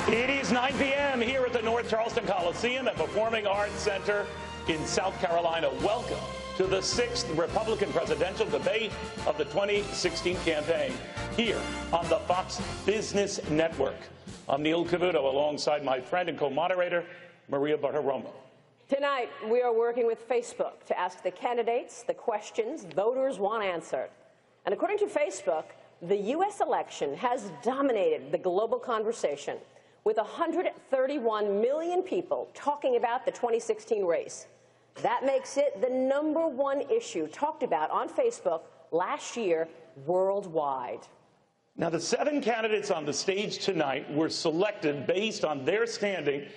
It is 9 p.m. here at the North Charleston Coliseum at Performing Arts Center in South Carolina. Welcome to the 6th Republican presidential debate of the 2016 campaign here on the Fox Business Network. I'm Neil Cavuto alongside my friend and co-moderator, Maria Bartiromo. Tonight, we are working with Facebook to ask the candidates the questions voters want answered. And according to Facebook, the U.S. election has dominated the global conversation, with 131 million people talking about the 2016 race. That makes it the #1 issue talked about on Facebook last year worldwide. Now, the 7 candidates on the stage tonight were selected based on their standing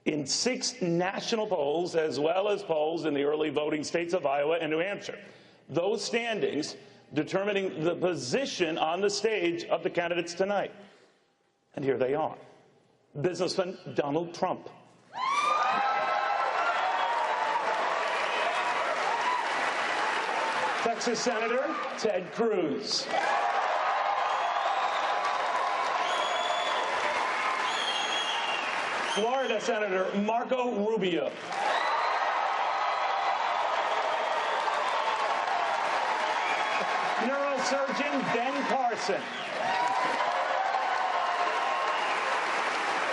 in 6 national polls, as well as polls in the early voting states of Iowa and New Hampshire. Those standings determining the position on the stage of the candidates tonight. And here they are. Businessman Donald Trump. Texas Senator Ted Cruz. Florida Senator Marco Rubio. Neurosurgeon Ben Carson.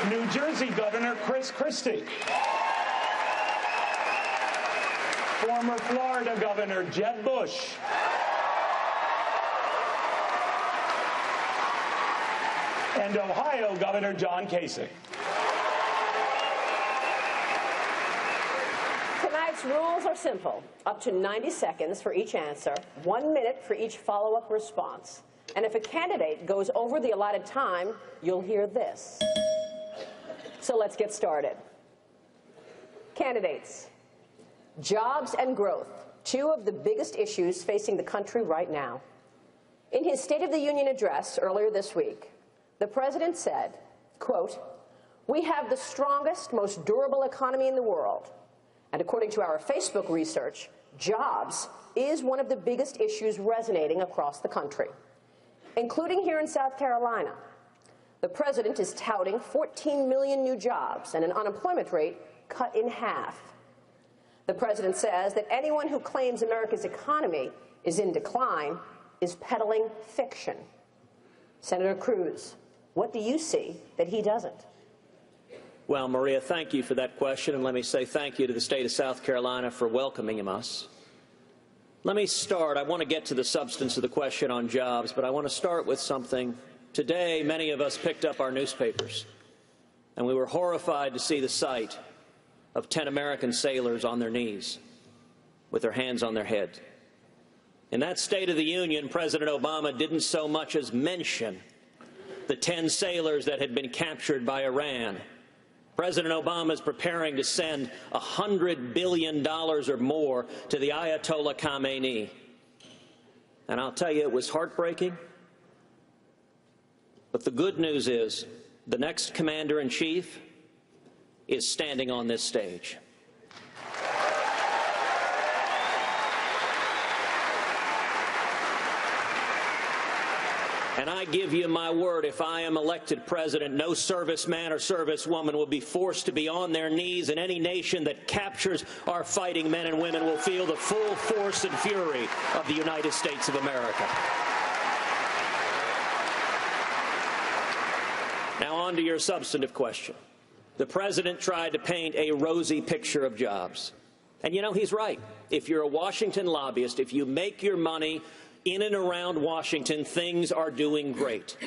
New Jersey Governor Chris Christie. Former Florida Governor Jeb Bush. And Ohio Governor John Kasich. Tonight's rules are simple. Up to 90 seconds for each answer, 1 minute for each follow-up response. And if a candidate goes over the allotted time, you'll hear this. So let's get started. Candidates, jobs and growth, 2 of the biggest issues facing the country right now. In his State of the Union address earlier this week, the president said, quote, "We have the strongest, most durable economy in the world. And according to our Facebook research, jobs is one of the biggest issues resonating across the country, including here in South Carolina. The president is touting 14 million new jobs and an unemployment rate cut in half. The president says that anyone who claims America's economy is in decline is peddling fiction. Senator Cruz, what do you see that he doesn't?" Well, Maria, thank you for that question, and let me say thank you to the state of South Carolina for welcoming us. Let me start. I want to get to the substance of the question on jobs, but I want to start with something. Today, many of us picked up our newspapers, and we were horrified to see the sight of 10 American sailors on their knees with their hands on their head. In that State of the Union, President Obama didn't so much as mention the 10 sailors that had been captured by Iran. President Obama is preparing to send $100 billion or more to the Ayatollah Khamenei. And I'll tell you, it was heartbreaking. But the good news is the next commander-in-chief is standing on this stage. And I give you my word, if I am elected president, no serviceman or servicewoman will be forced to be on their knees, and any nation that captures our fighting men and women will feel the full force and fury of the United States of America. Now on to your substantive question. The president tried to paint a rosy picture of jobs. And you know, he's right. If you're a Washington lobbyist, if you make your money in and around Washington, things are doing great.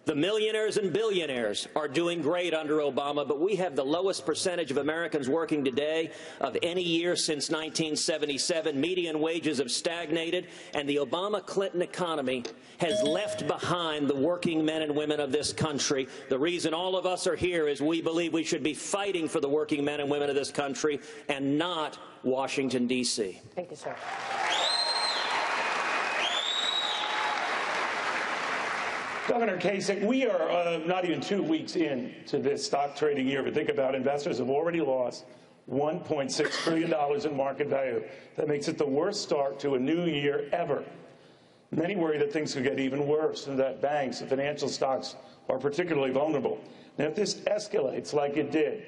The millionaires and billionaires are doing great under Obama, but we have the lowest percentage of Americans working today of any year since 1977. Median wages have stagnated, and the Obama-Clinton economy has left behind the working men and women of this country. The reason all of us are here is we believe we should be fighting for the working men and women of this country and not Washington, D.C. Thank you, sir. Governor Kasich, we are not even 2 weeks into this stock trading year, but think about it, investors have already lost $1.6 trillion in market value. That makes it the worst start to a new year ever. Many worry that things could get even worse and that banks and financial stocks are particularly vulnerable. Now, if this escalates like it did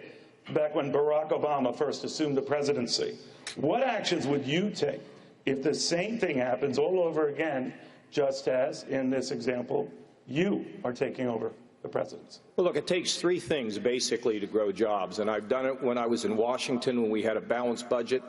back when Barack Obama first assumed the presidency, what actions would you take if the same thing happens all over again, just as, in this example, you are taking over the presidency? Well, look, it takes three things, basically, to grow jobs. And I've done it when I was in Washington, when we had a balanced budget,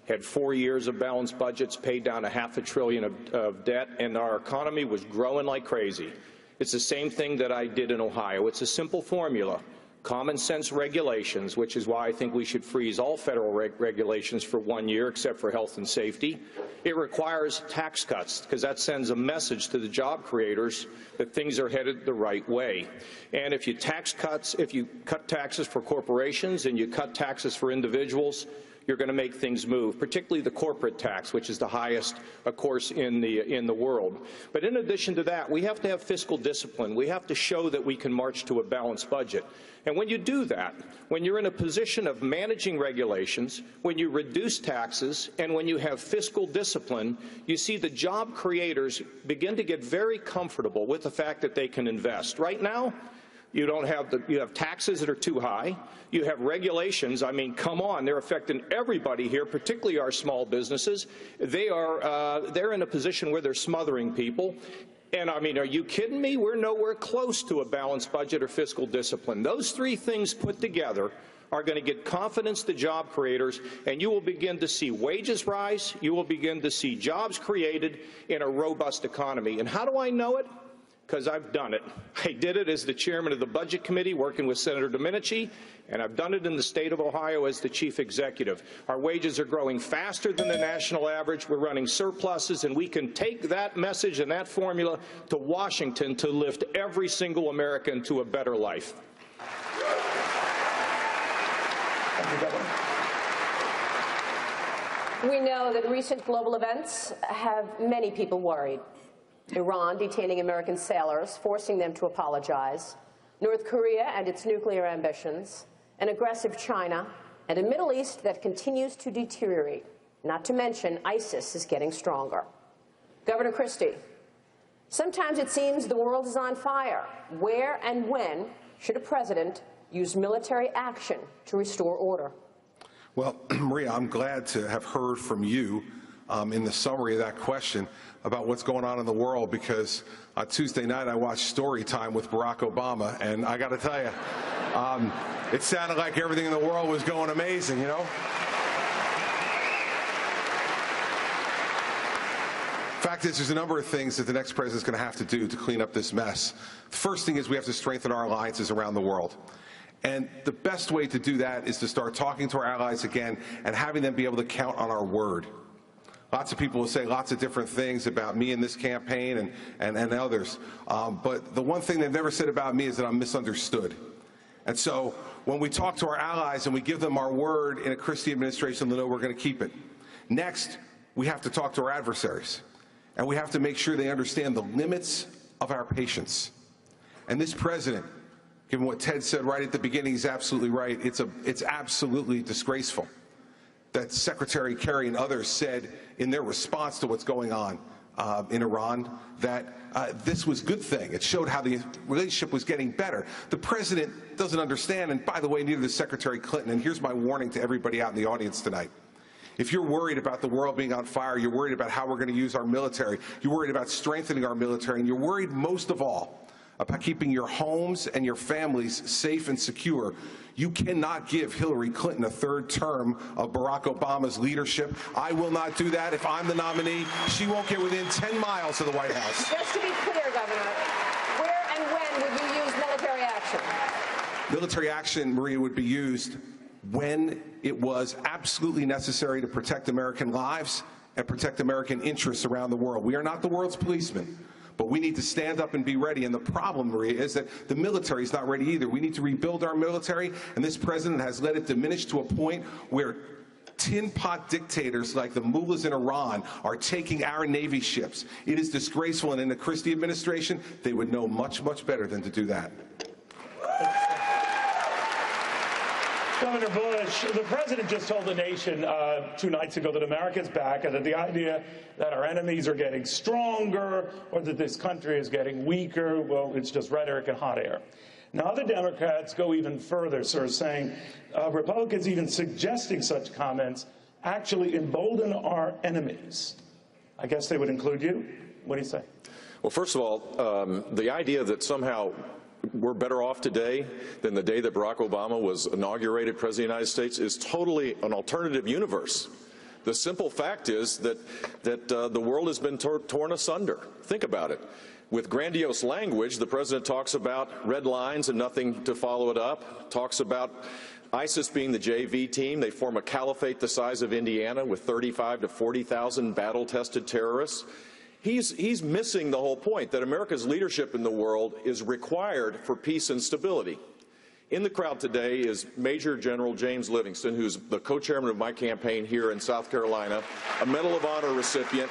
had 4 years of balanced budgets, paid down $500 billion of debt, and our economy was growing like crazy. It's the same thing that I did in Ohio. It's a simple formula. Common sense regulations, which is why I think we should freeze all federal regulations for 1 year, except for health and safety. It requires tax cuts, because that sends a message to the job creators that things are headed the right way. And if you cut taxes for corporations and you cut taxes for individuals, you're going to make things move, particularly the corporate tax, which is the highest, of course, in the world. But in addition to that, we have to have fiscal discipline. We have to show that we can march to a balanced budget. And when you do that, when you're in a position of managing regulations, when you reduce taxes, and when you have fiscal discipline, you see the job creators begin to get very comfortable with the fact that they can invest. Right now, you have taxes that are too high. You have regulations. I mean, come on, they're affecting everybody here, particularly our small businesses. They're in a position where they're smothering people. And I mean, are you kidding me? We're nowhere close to a balanced budget or fiscal discipline. Those three things put together are going to get confidence to job creators, and you will begin to see wages rise. You will begin to see jobs created in a robust economy. And how do I know it? Because I've done it. I did it as the chairman of the Budget Committee working with Senator Domenici, and I've done it in the state of Ohio as the chief executive. Our wages are growing faster than the national average. We're running surpluses, and we can take that message and that formula to Washington to lift every single American to a better life. We know that recent global events have many people worried. Iran detaining American sailors, forcing them to apologize, North Korea and its nuclear ambitions, an aggressive China, and a Middle East that continues to deteriorate. Not to mention, ISIS is getting stronger. Governor Christie, sometimes it seems the world is on fire. Where and when should a president use military action to restore order? Well, Maria, I'm glad to have heard from you in the summary of that question about what's going on in the world, because on Tuesday night I watched Story Time with Barack Obama, and I got to tell you, it sounded like everything in the world was going amazing, you know? Fact is, there's a number of things that the next president's going to have to do to clean up this mess. The first thing is we have to strengthen our alliances around the world. And the best way to do that is to start talking to our allies again and having them be able to count on our word. Lots of people will say lots of different things about me in this campaign and others. But the one thing they've never said about me is that I'm misunderstood. And so when we talk to our allies and we give them our word in a Christie administration, they'll know we're going to keep it. Next, we have to talk to our adversaries. And we have to make sure they understand the limits of our patience. And this president, given what Ted said right at the beginning, he's absolutely right. It's absolutely disgraceful that Secretary Kerry and others said in their response to what's going on in Iran that this was a good thing. It showed how the relationship was getting better. The president doesn't understand, and by the way, neither does Secretary Clinton, and here's my warning to everybody out in the audience tonight. If you're worried about the world being on fire, you're worried about how we're going to use our military, you're worried about strengthening our military, and you're worried most of all about keeping your homes and your families safe and secure, you cannot give Hillary Clinton a third term of Barack Obama's leadership. I will not do that. If I'm the nominee, she won't get within 10 miles of the White House. Just to be clear, Governor, where and when would you use military action? Military action, Maria, would be used when it was absolutely necessary to protect American lives and protect American interests around the world. We are not the world's policemen. But we need to stand up and be ready. And the problem, Maria, is that the military is not ready either. We need to rebuild our military, and this president has let it diminish to a point where tin pot dictators like the mullahs in Iran are taking our Navy ships. It is disgraceful, and in the Christie administration, they would know much, much better than to do that. Governor Bush, the president just told the nation 2 nights ago that America's back and that the idea that our enemies are getting stronger or that this country is getting weaker, well, it's just rhetoric and hot air. Now, other Democrats go even further, sir, saying Republicans even suggesting such comments actually embolden our enemies. I guess they would include you. What do you say? Well, first of all, the idea that somehow we're better off today than the day that Barack Obama was inaugurated President of the United States is totally an alternative universe. The simple fact is that the world has been torn asunder. Think about it. With grandiose language, the president talks about red lines and nothing to follow it up, talks about ISIS being the JV team. They form a caliphate the size of Indiana with 35,000 to 40,000 battle-tested terrorists. He's missing the whole point that America's leadership in the world is required for peace and stability. In the crowd today is Major General James Livingston, who's the co-chairman of my campaign here in South Carolina, a Medal of Honor recipient.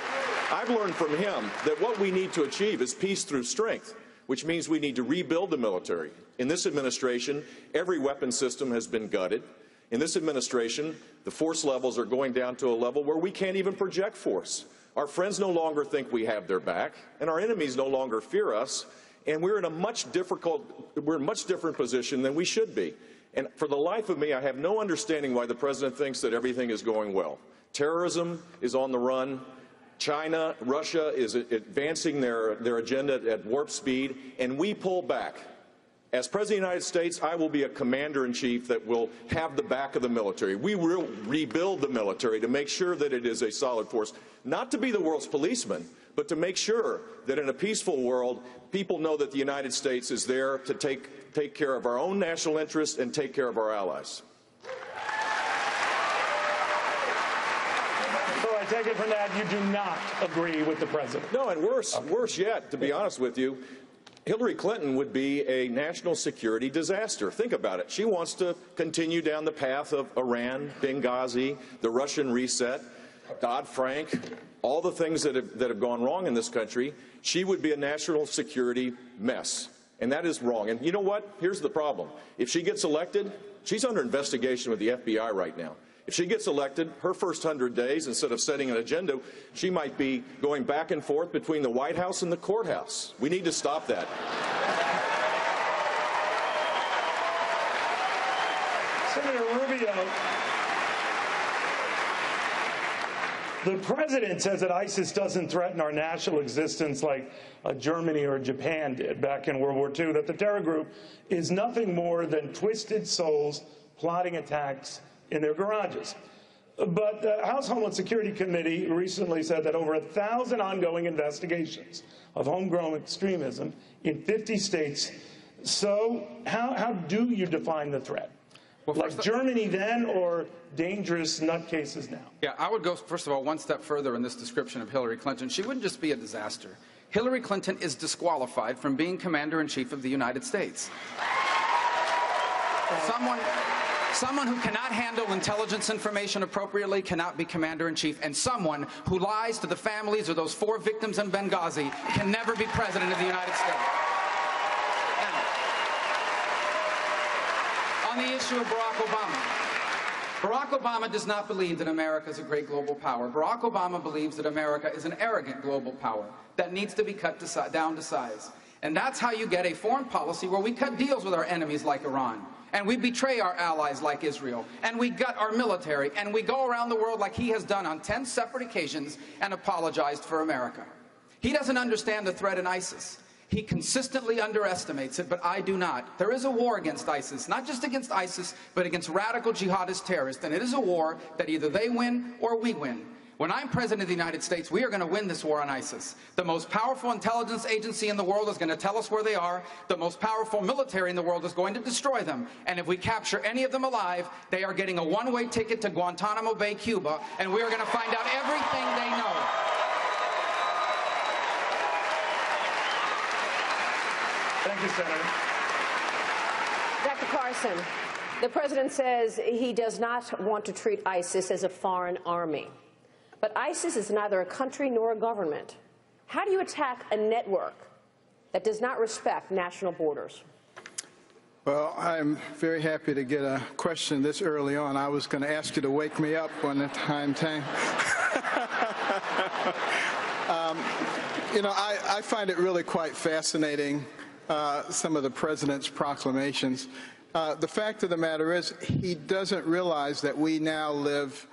I've learned from him that what we need to achieve is peace through strength, which means we need to rebuild the military. In this administration, every weapon system has been gutted. In this administration, the force levels are going down to a level where we can't even project force. Our friends no longer think we have their back, and our enemies no longer fear us, and we're in a much different position than we should be. And for the life of me, I have no understanding why the president thinks that everything is going well. Terrorism is on the run. China, Russia is advancing their agenda at warp speed, and we pull back. As President of the United States, I will be a commander-in-chief that will have the back of the military. We will rebuild the military to make sure that it is a solid force, not to be the world's policeman, but to make sure that in a peaceful world, people know that the United States is there to take care of our own national interests and take care of our allies. So I take it from that you do not agree with the president. No, and worse yet, to be honest with you, Hillary Clinton would be a national security disaster. Think about it. She wants to continue down the path of Iran, Benghazi, the Russian reset, Dodd-Frank, all the things that have gone wrong in this country. She would be a national security mess. And that is wrong. And you know what? Here's the problem. If she gets elected, she's under investigation with the FBI right now. If she gets elected, her first 100 days, instead of setting an agenda, she might be going back and forth between the White House and the courthouse. We need to stop that. Senator Rubio, the president says that ISIS doesn't threaten our national existence like Germany or Japan did back in World War II, that the terror group is nothing more than twisted souls plotting attacks in their garages. But the House Homeland Security Committee recently said that over 1,000 ongoing investigations of homegrown extremism in 50 states. So how do you define the threat? Well, like Germany then, or dangerous nutcases now? Yeah, I would go, first of all, one step further in this description of Hillary Clinton. She wouldn't just be a disaster. Hillary Clinton is disqualified from being Commander-in-Chief of the United States. Someone who cannot handle intelligence information appropriately cannot be Commander-in-Chief, and someone who lies to the families of those 4 victims in Benghazi can never be President of the United States. Now, on the issue of Barack Obama does not believe that America is a great global power. Barack Obama believes that America is an arrogant global power that needs to be cut down to size. And that's how you get a foreign policy where we cut deals with our enemies like Iran, and we betray our allies like Israel, and we gut our military, and we go around the world like he has done on 10 separate occasions and apologized for America. He doesn't understand the threat in ISIS. He consistently underestimates it, but I do not. There is a war against ISIS, not just against ISIS, but against radical jihadist terrorists, and it is a war that either they win or we win. When I'm President of the United States, we are going to win this war on ISIS. The most powerful intelligence agency in the world is going to tell us where they are. The most powerful military in the world is going to destroy them. And if we capture any of them alive, they are getting a one-way ticket to Guantanamo Bay, Cuba, and we are going to find out everything they know. Thank you, Senator. Dr. Carson, the president says he does not want to treat ISIS as a foreign army. But ISIS is neither a country nor a government. How do you attack a network that does not respect national borders? Well, I'm very happy to get a question this early on. I was going to ask you to wake me up when the time came. I find it really quite fascinating, some of the president's proclamations. The fact of the matter is he doesn't realize that we now live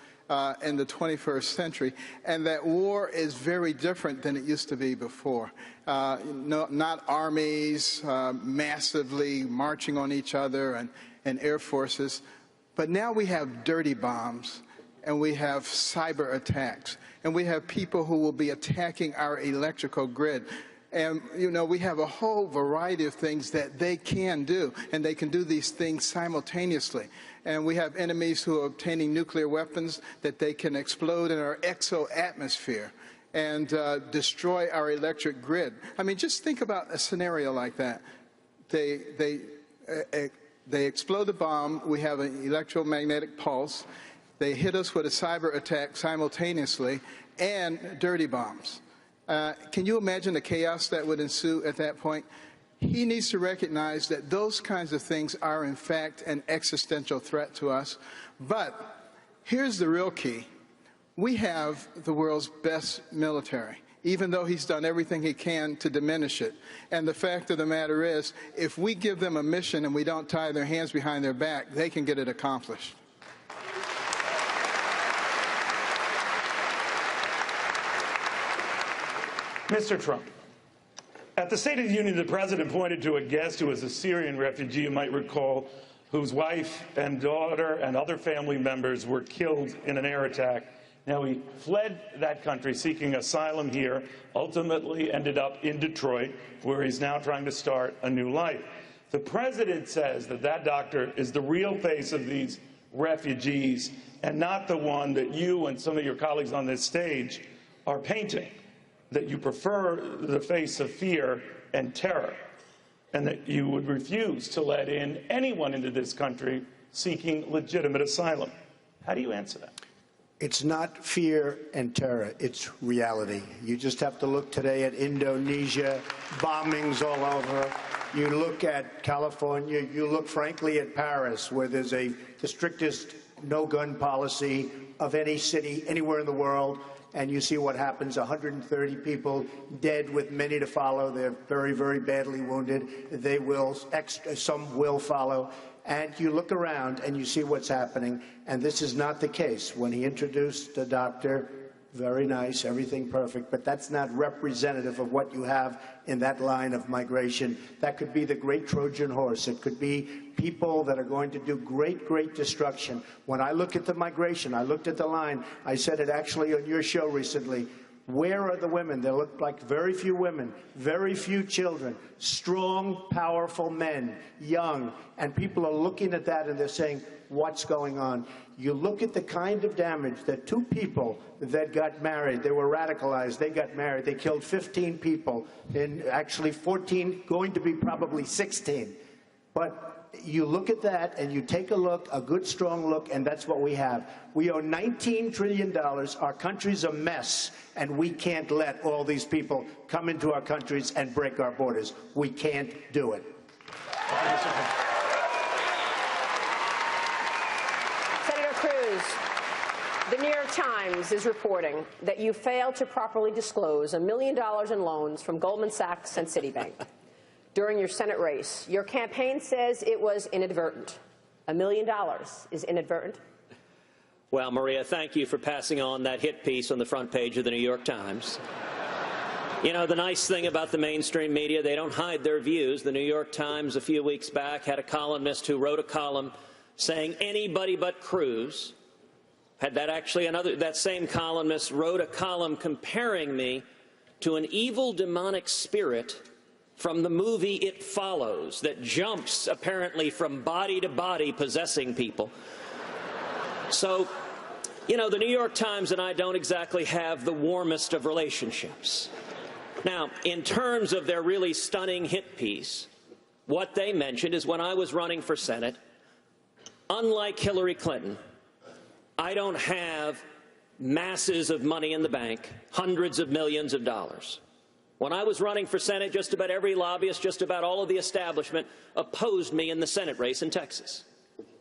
in the 21st century, and that war is very different than it used to be before. Not armies massively marching on each other and air forces, but now we have dirty bombs, and we have cyber attacks, and we have people who will be attacking our electrical grid. And, we have a whole variety of things that they can do, and they can do these things simultaneously. And we have enemies who are obtaining nuclear weapons that they can explode in our exo-atmosphere and destroy our electric grid. I mean, just think about a scenario like that. They explode the bomb. We have an electromagnetic pulse. They hit us with a cyber attack simultaneously and dirty bombs. Can you imagine the chaos that would ensue at that point? He needs to recognize that those kinds of things are, in fact, an existential threat to us. But here's the real key. We have the world's best military, even though he's done everything he can to diminish it. And the fact of the matter is, if we give them a mission and we don't tie their hands behind their back, they can get it accomplished. Mr. Trump, at the State of the Union, the President pointed to a guest who was a Syrian refugee, you might recall, whose wife and daughter and other family members were killed in an air attack. Now, he fled that country seeking asylum here, ultimately ended up in Detroit, where he's now trying to start a new life. The President says that that doctor is the real face of these refugees and not the one that you and some of your colleagues on this stage are painting, that you prefer the face of fear and terror, and that you would refuse to let in anyone into this country seeking legitimate asylum. How do you answer that? It's not fear and terror, it's reality. You just have to look today at Indonesia, bombings all over. You look at California, you look frankly at Paris, where there's the strictest no-gun policy of any city anywhere in the world, and you see what happens, 130 people dead with many to follow. They're very, very badly wounded. Some will follow. And you look around and you see what's happening, and this is not the case. When he introduced the doctor, very nice, everything perfect, but that's not representative of what you have in that line of migration. That could be the great Trojan horse. It could be people that are going to do great, great destruction. When I look at the migration, I looked at the line, I said it actually on your show recently, where are the women? There look like very few women, very few children, strong, powerful men, young, and people are looking at that and they're saying, what's going on? You look at the kind of damage that two people that got married, they were radicalized, they got married, they killed 15 people, and actually 14, going to be probably 16. But you look at that and you take a look, a good strong look, and that's what we have. We owe $19 trillion. Our country's a mess, and we can't let all these people come into our countries and break our borders. We can't do it. Senator Cruz, the New York Times is reporting that you failed to properly disclose $1 million in loans from Goldman Sachs and Citibank. During your Senate race, your campaign says it was inadvertent. $1 million is inadvertent? Well, Maria, thank you for passing on that hit piece on the front page of the New York Times. You know, the nice thing about the mainstream media, they don't hide their views. The New York Times a few weeks back had a columnist who wrote a column saying anybody but Cruz. Had that actually that same columnist wrote a column comparing me to an evil demonic spirit from the movie It Follows that jumps apparently from body to body possessing people. So, you know, the New York Times and I don't exactly have the warmest of relationships. Now, in terms of their really stunning hit piece, what they mentioned is when I was running for Senate, unlike Hillary Clinton, I don't have masses of money in the bank, hundreds of millions of dollars. When I was running for Senate, just about every lobbyist, just about all of the establishment opposed me in the Senate race in Texas.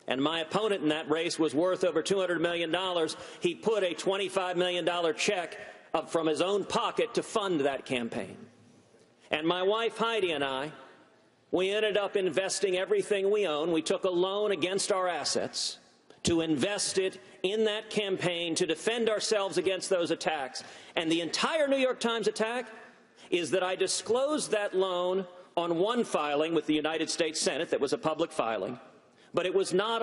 And my opponent in that race was worth over $200 million. He put a $25 million check up from his own pocket to fund that campaign. And my wife Heidi and I, we ended up investing everything we own. We took a loan against our assets to invest it in that campaign to defend ourselves against those attacks. And the entire New York Times attack is that I disclosed that loan on one filing with the United States Senate that was a public filing, but it was not